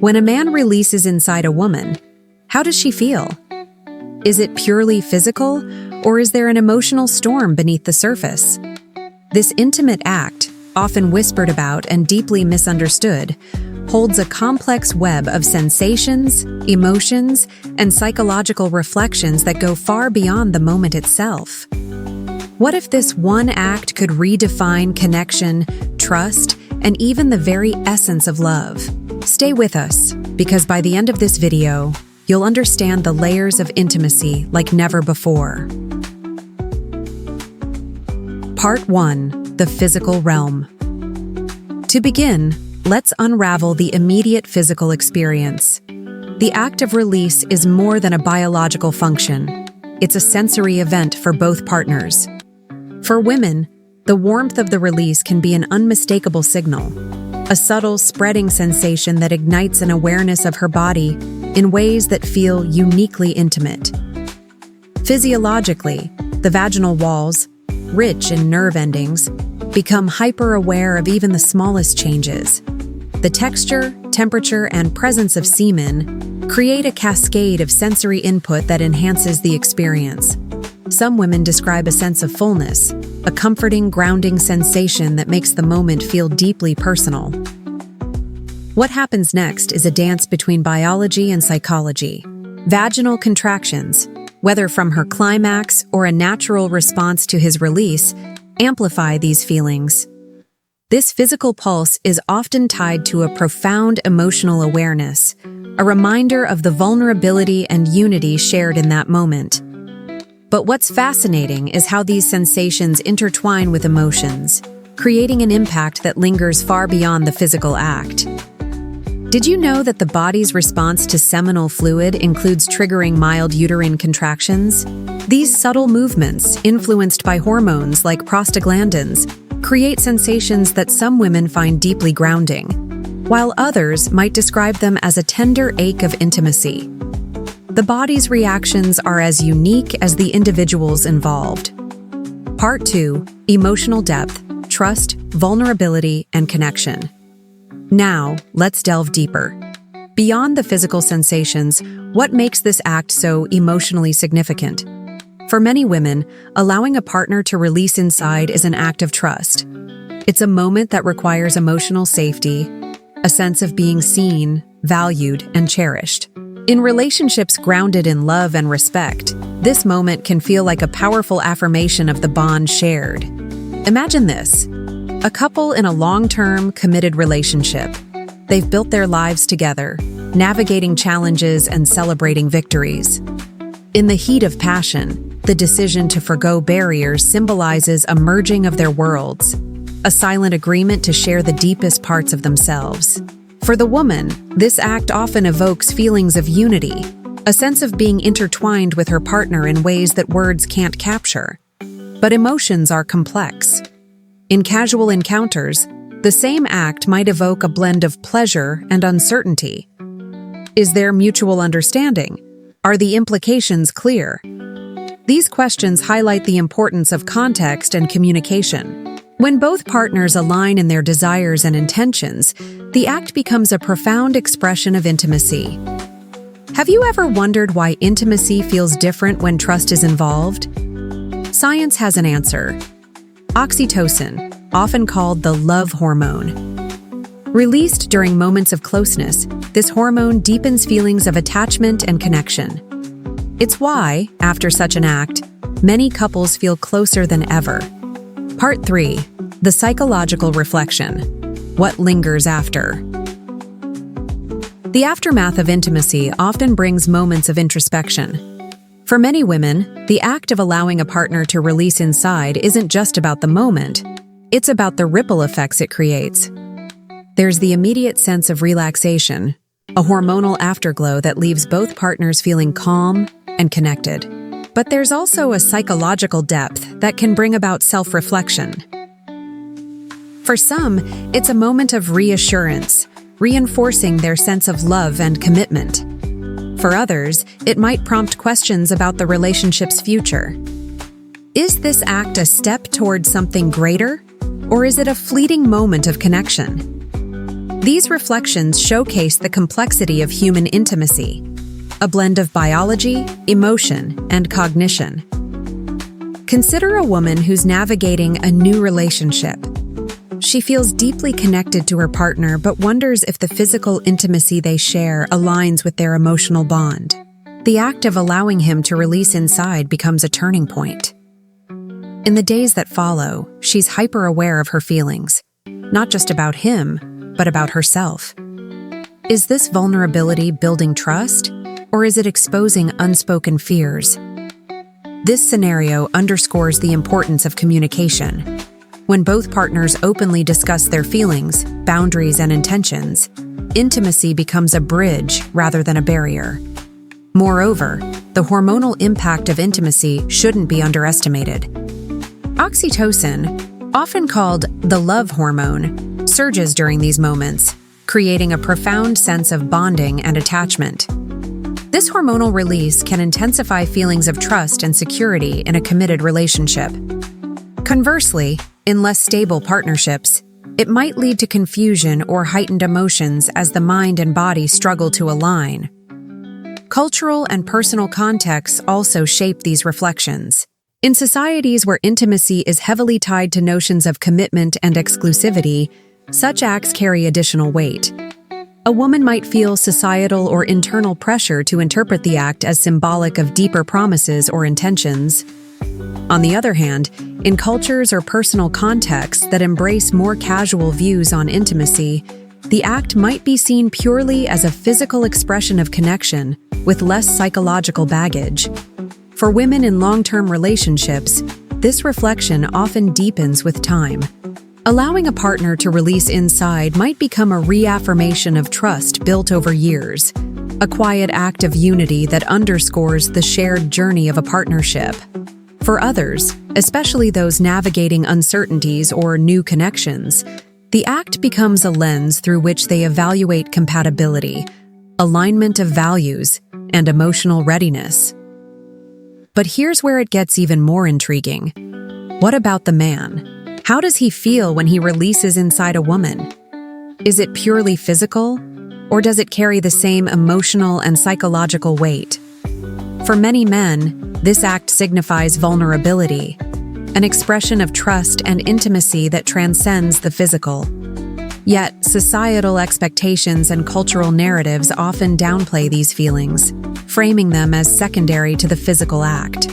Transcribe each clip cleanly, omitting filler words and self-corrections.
When a man releases inside a woman, how does she feel? Is it purely physical, or is there an emotional storm beneath the surface? This intimate act, often whispered about and deeply misunderstood, holds a complex web of sensations, emotions, and psychological reflections that go far beyond the moment itself. What if this one act could redefine connection, trust, and even the very essence of love? Stay with us, because by the end of this video, you'll understand the layers of intimacy like never before. Part 1. The Physical Realm. To begin, let's unravel the immediate physical experience. The act of release is more than a biological function. It's a sensory event for both partners. For women, the warmth of the release can be an unmistakable signal, a subtle, spreading sensation that ignites an awareness of her body in ways that feel uniquely intimate. Physiologically, the vaginal walls, rich in nerve endings, become hyper-aware of even the smallest changes. The texture, temperature, and presence of semen create a cascade of sensory input that enhances the experience. Some women describe a sense of fullness, a comforting, grounding sensation that makes the moment feel deeply personal. What happens next is a dance between biology and psychology. Vaginal contractions, whether from her climax or a natural response to his release, amplify these feelings. This physical pulse is often tied to a profound emotional awareness, a reminder of the vulnerability and unity shared in that moment. But what's fascinating is how these sensations intertwine with emotions, creating an impact that lingers far beyond the physical act. Did you know that the body's response to seminal fluid includes triggering mild uterine contractions? These subtle movements, influenced by hormones like prostaglandins, create sensations that some women find deeply grounding, while others might describe them as a tender ache of intimacy. The body's reactions are as unique as the individuals involved. Part 2. Emotional depth, trust, vulnerability, and connection. Now, let's delve deeper. Beyond the physical sensations, what makes this act so emotionally significant? For many women, allowing a partner to release inside is an act of trust. It's a moment that requires emotional safety, a sense of being seen, valued, and cherished. In relationships grounded in love and respect, this moment can feel like a powerful affirmation of the bond shared. Imagine this: a couple in a long-term, committed relationship. They've built their lives together, navigating challenges and celebrating victories. In the heat of passion, the decision to forgo barriers symbolizes a merging of their worlds, a silent agreement to share the deepest parts of themselves. For the woman, this act often evokes feelings of unity, a sense of being intertwined with her partner in ways that words can't capture. But emotions are complex. In casual encounters, the same act might evoke a blend of pleasure and uncertainty. Is there mutual understanding? Are the implications clear? These questions highlight the importance of context and communication. When both partners align in their desires and intentions, the act becomes a profound expression of intimacy. Have you ever wondered why intimacy feels different when trust is involved? Science has an answer. Oxytocin, often called the love hormone. Released during moments of closeness, this hormone deepens feelings of attachment and connection. It's why, after such an act, many couples feel closer than ever. Part 3. The Psychological Reflection. What lingers after? The aftermath of intimacy often brings moments of introspection. For many women, the act of allowing a partner to release inside isn't just about the moment, it's about the ripple effects it creates. There's the immediate sense of relaxation, a hormonal afterglow that leaves both partners feeling calm and connected. But there's also a psychological depth that can bring about self-reflection. For some, it's a moment of reassurance, reinforcing their sense of love and commitment. For others, it might prompt questions about the relationship's future. Is this act a step toward something greater, or is it a fleeting moment of connection? These reflections showcase the complexity of human intimacy, a blend of biology, emotion, and cognition. Consider a woman who's navigating a new relationship. She feels deeply connected to her partner but wonders if the physical intimacy they share aligns with their emotional bond. The act of allowing him to release inside becomes a turning point. In the days that follow, she's hyper-aware of her feelings, not just about him, but about herself. Is this vulnerability building trust, or is it exposing unspoken fears? This scenario underscores the importance of communication. When both partners openly discuss their feelings, boundaries, and intentions, intimacy becomes a bridge rather than a barrier. Moreover, the hormonal impact of intimacy shouldn't be underestimated. Oxytocin, often called the love hormone, surges during these moments, creating a profound sense of bonding and attachment. This hormonal release can intensify feelings of trust and security in a committed relationship. Conversely, in less stable partnerships, it might lead to confusion or heightened emotions as the mind and body struggle to align. Cultural and personal contexts also shape these reflections. In societies where intimacy is heavily tied to notions of commitment and exclusivity, such acts carry additional weight. A woman might feel societal or internal pressure to interpret the act as symbolic of deeper promises or intentions. On the other hand, in cultures or personal contexts that embrace more casual views on intimacy, the act might be seen purely as a physical expression of connection with less psychological baggage. For women in long-term relationships, this reflection often deepens with time. Allowing a partner to release inside might become a reaffirmation of trust built over years, a quiet act of unity that underscores the shared journey of a partnership. For others, especially those navigating uncertainties or new connections, the act becomes a lens through which they evaluate compatibility, alignment of values, and emotional readiness. But here's where it gets even more intriguing. What about the man? How does he feel when he releases inside a woman? Is it purely physical, or does it carry the same emotional and psychological weight? For many men, this act signifies vulnerability, an expression of trust and intimacy that transcends the physical. Yet, societal expectations and cultural narratives often downplay these feelings, framing them as secondary to the physical act.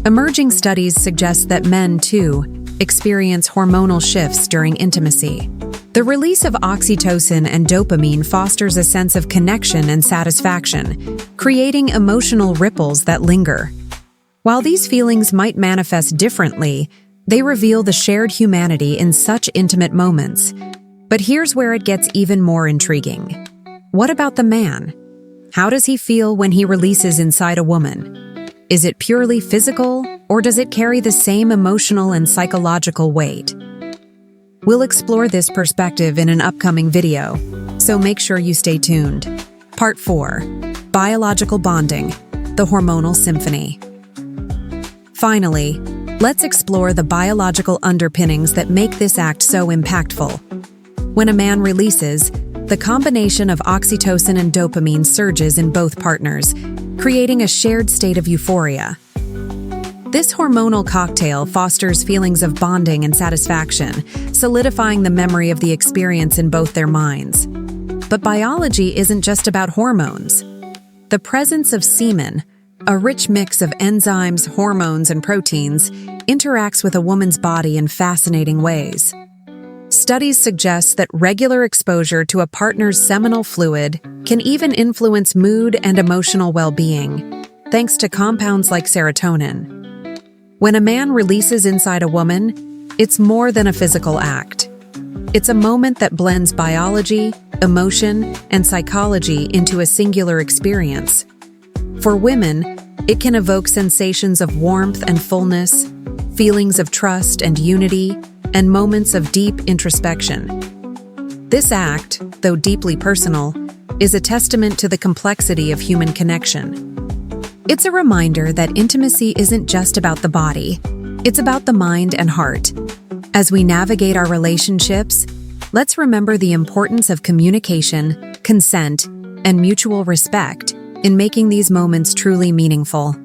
Emerging studies suggest that men, too, experience hormonal shifts during intimacy. The release of oxytocin and dopamine fosters a sense of connection and satisfaction, creating emotional ripples that linger. While these feelings might manifest differently, they reveal the shared humanity in such intimate moments. But here's where it gets even more intriguing. What about the man? How does he feel when he releases inside a woman? Is it purely physical, or does it carry the same emotional and psychological weight? We'll explore this perspective in an upcoming video, so make sure you stay tuned. Part 4. Biological Bonding, the Hormonal Symphony. Finally, let's explore the biological underpinnings that make this act so impactful. When a man releases, the combination of oxytocin and dopamine surges in both partners, creating a shared state of euphoria. This hormonal cocktail fosters feelings of bonding and satisfaction, solidifying the memory of the experience in both their minds. But biology isn't just about hormones. The presence of semen, a rich mix of enzymes, hormones, and proteins, interacts with a woman's body in fascinating ways. Studies suggest that regular exposure to a partner's seminal fluid can even influence mood and emotional well-being, thanks to compounds like serotonin. When a man releases inside a woman, it's more than a physical act. It's a moment that blends biology, emotion, and psychology into a singular experience. For women, it can evoke sensations of warmth and fullness, feelings of trust and unity, and moments of deep introspection. This act, though deeply personal, is a testament to the complexity of human connection. It's a reminder that intimacy isn't just about the body, it's about the mind and heart. As we navigate our relationships, Let's remember the importance of communication, consent, and mutual respect in making these moments truly meaningful.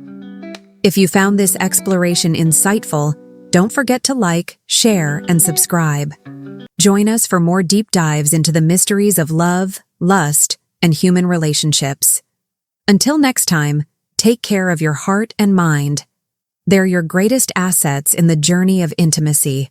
If you found this exploration insightful, don't forget to like, share, and subscribe. Join us for more deep dives into the mysteries of love, lust, and human relationships. Until next time, take care of your heart and mind. They're your greatest assets in the journey of intimacy.